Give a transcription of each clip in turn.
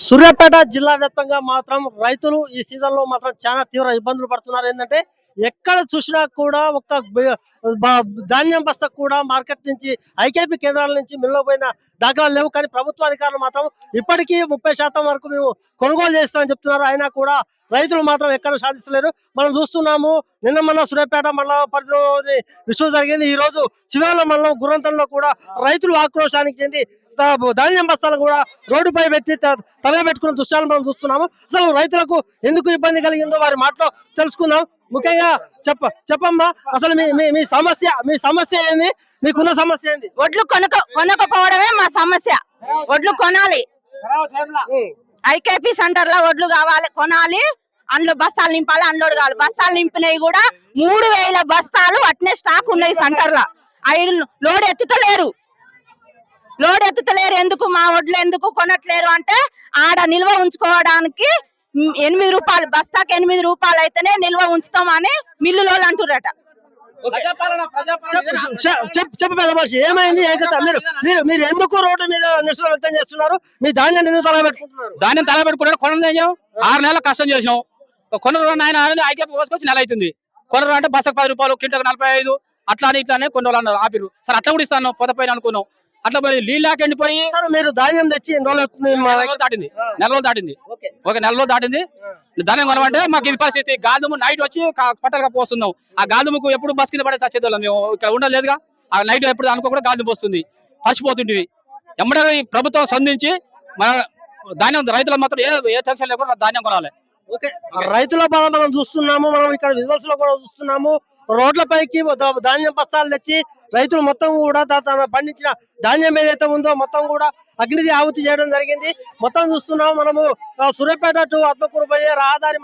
సూర్యాపేట జిల్లా వ్యాప్తంగా మాత్రం రైతులు ఈ సీజన్ లో మాత్రం చాలా తీవ్ర ఇబ్బందులు పడుతున్నారు. ఏంటంటే ఎక్కడ చూసినా కూడా ఒక్క ధాన్యం బస్తా కూడా మార్కెట్ నుంచి ఐకేపీ కేంద్రాల నుంచి మిల్లపోయిన దాఖలాలు లేవు. కానీ ప్రభుత్వ అధికారులు మాత్రం ఇప్పటికీ 30% వరకు మేము కొనుగోలు చేస్తామని చెప్తున్నారు. అయినా కూడా రైతులు మాత్రం ఎక్కడ సాధిస్తలేరు. మనం చూస్తున్నాము, నిన్న మొన్న సూర్యాపేట మండల పరిధిలోని విషయం జరిగింది. ఈ రోజు చివరి మండలం గుర్రంతంలో కూడా రైతులు ఆక్రోశానికి చెంది ధాన్యం బస్తాలు కూడా రోడ్డుపై పెట్టి తగలబెట్టుకున్న దృశ్యాలు మనం చూస్తున్నాము. అసలు రైతులకు ఎందుకు ఇబ్బంది కలిగిందో వారి మాటలో తెలుసుకుందాం. ముఖ్యంగా చెప్పమ్మా, అసలు మీ సమస్య ఏంది? మీకున్న సమస్య ఏంది? వడ్లు కొనకపోవడమే మా సమస్య. వడ్లు కొనాలి, ఐకేపీ సెంటర్ లో వడ్లు కావాలి, కొనాలి. అందులో బస్తాలు నింపాలి, అన్లోడ్ కావాలి. బస్తాలు నింపినవి కూడా 3000 బస్తాలు అట్నే స్టాక్ ఉన్నాయి సెంటర్ లో. లోడ్ ఎత్తుతలేరు. ఎందుకు మా వడ్లు ఎందుకు కొనట్లేరు అంటే, ఆడ నిల్వ ఉంచుకోవడానికి 8 రూపాయలు బస్తాకి 8 రూపాయలు అయితేనే నిల్వ ఉంచుతామని మిల్లులో అంటురట. చెప్పు పెద్ద మనిషి, ఏమైంది? మీరు ఎందుకు రోడ్డు మీద నిరసన వ్యక్తం చేస్తున్నారు? మీ ధాన్యాన్ని ఎందుకు తగలబెట్టుకుంటున్నారు? ధాన్యం తగలబెట్టుకుంటారు. కొనలేం, 6 నెలలు కష్టం చేసినాం. కొనరు ఆయన ఐకేపీ పోసుకొచ్చి నెల అవుతుంది. కొనరు అంటే బస్సుకు 10 రూపాయలు, కింటకు 45 అట్లా అని ఇట్లా కొన్ని రోజులు అన్నారు. ఆపిరు సార్, అట్లా కూడా ఇస్తాను పోతపోయిన అనుకున్నాం. అట్లా పోయి నీళ్ళకి ఎండిపోయి మీరు ధాన్యం తెచ్చి ఎన్ని రోజులు దాటింది? నెల రోజులు దాటింది. ఒక నెల రోజులు దాటింది. ధాన్యం కొనమంటే మాకు ఇది పరిస్థితి. గాంధము నైట్ వచ్చి పట్టలుగా పోస్తున్నాం. ఆ గాంధముకు ఎప్పుడు బస్ కింద పడే చచ్చేది మేము ఇక్కడ ఉండలేదుగా. ఆ నైట్ ఎప్పుడు అనుకోకుండా గాంధం పోస్తుంది, పచ్చిపోతుంటివి. ఎమ్మడే ప్రభుత్వం స్పందించి మన ధాన్యం రైతులకు మాత్రం ఏ టెన్షన్ లేకుండా ధాన్యం కొనాలి. రైతుల బాధ మనం చూస్తున్నాము. మనం ఇక్కడ విజువల్స్ లో కూడా చూస్తున్నాము. రోడ్లపైకి ధాన్యం బస్తాలు తెచ్చి రైతులు మొత్తం కూడా తన పండించిన ధాన్యం ఏదైతే ఉందో మొత్తం కూడా అగ్నిది ఆహుతి చేయడం జరిగింది. మొత్తం చూస్తున్నాము మనము సూర్యాపేట టు ఆత్మకూరు పోయే రహదారి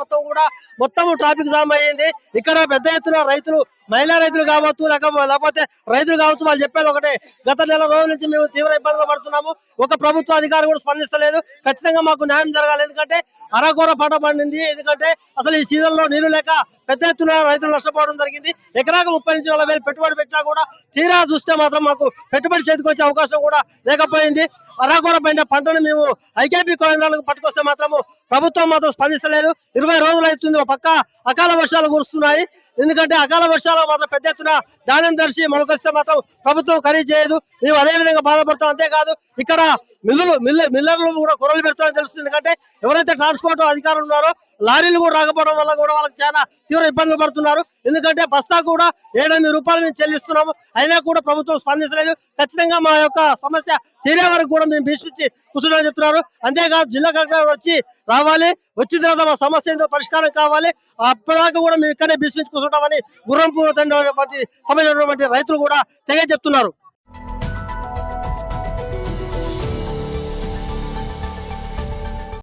మొత్తం ట్రాఫిక్ జామ్ అయ్యింది. ఇక్కడ పెద్ద ఎత్తున రైతులు, మహిళా రైతులు కావచ్చు, లేకపోతే రైతులు కావచ్చు, వాళ్ళు చెప్పేది ఒకటే, గత నెల రోజుల నుంచి మేము తీవ్ర ఇబ్బందులు పడుతున్నాము. ఒక ప్రభుత్వ అధికారి కూడా స్పందిస్తలేదు. ఖచ్చితంగా మాకు న్యాయం జరగాలి. ఎందుకంటే అరకొర పంట పండింది. ఎందుకంటే అసలు ఈ సీజన్ లో నీళ్లు లేక పెద్ద ఎత్తున రైతులు నష్టపోవడం జరిగింది. ఎకరాకు 30 నుంచి 40,000 పెట్టుబడి పెట్టినా కూడా తీరా చూస్తే మాత్రం మాకు పెట్టుబడి చేతికి వచ్చే అవకాశం కూడా లేకపోయింది. అరాకొర పైన పంటను మేము ఐకేపీ కేంద్రాలకు పట్టుకొస్తే మాత్రము ప్రభుత్వం మాత్రం స్పందిస్తలేదు. 20 రోజులు అవుతుంది. ఒక పక్క అకాల వర్షాలు కురుస్తున్నాయి. ఎందుకంటే అకాల వర్షాలు మాత్రం పెద్ద ఎత్తున ధాన్యం దర్శి మొలకొస్తే మాత్రం ప్రభుత్వం ఖరీదు చేయదు. మేము అదే విధంగా బాధపడతాం. అంతేకాదు ఇక్కడ మిల్లర్లు కూడా కొరలు పెడతామని తెలుస్తుంది. ఎందుకంటే ఎవరైతే ట్రాన్స్పోర్ట్ అధికారులు ఉన్నారో లారీలు కూడా రాకపోవడం వల్ల కూడా వాళ్ళకి చాలా తీవ్ర ఇబ్బందులు పడుతున్నారు. ఎందుకంటే బస్తా కూడా 7-8 రూపాయలు మేము చెల్లిస్తున్నాము. అయినా కూడా ప్రభుత్వం స్పందించలేదు. ఖచ్చితంగా మా యొక్క సమస్య తీరే వరకు కూడా మేము భీష్మించి కూర్చున్నామని చెప్తున్నారు. అంతేకాదు జిల్లా కలెక్టర్ వచ్చి రావాలి, వచ్చిన తర్వాత మా సమస్య ఏంటో పరిష్కారం కావాలి. అప్పటిదాకా కూడా మేము ఇక్కడే భీష్మించి కూర్చుంటామని గుర్రంపూర్ సంబంధించినటువంటి రైతులు కూడా తెగ చెప్తున్నారు.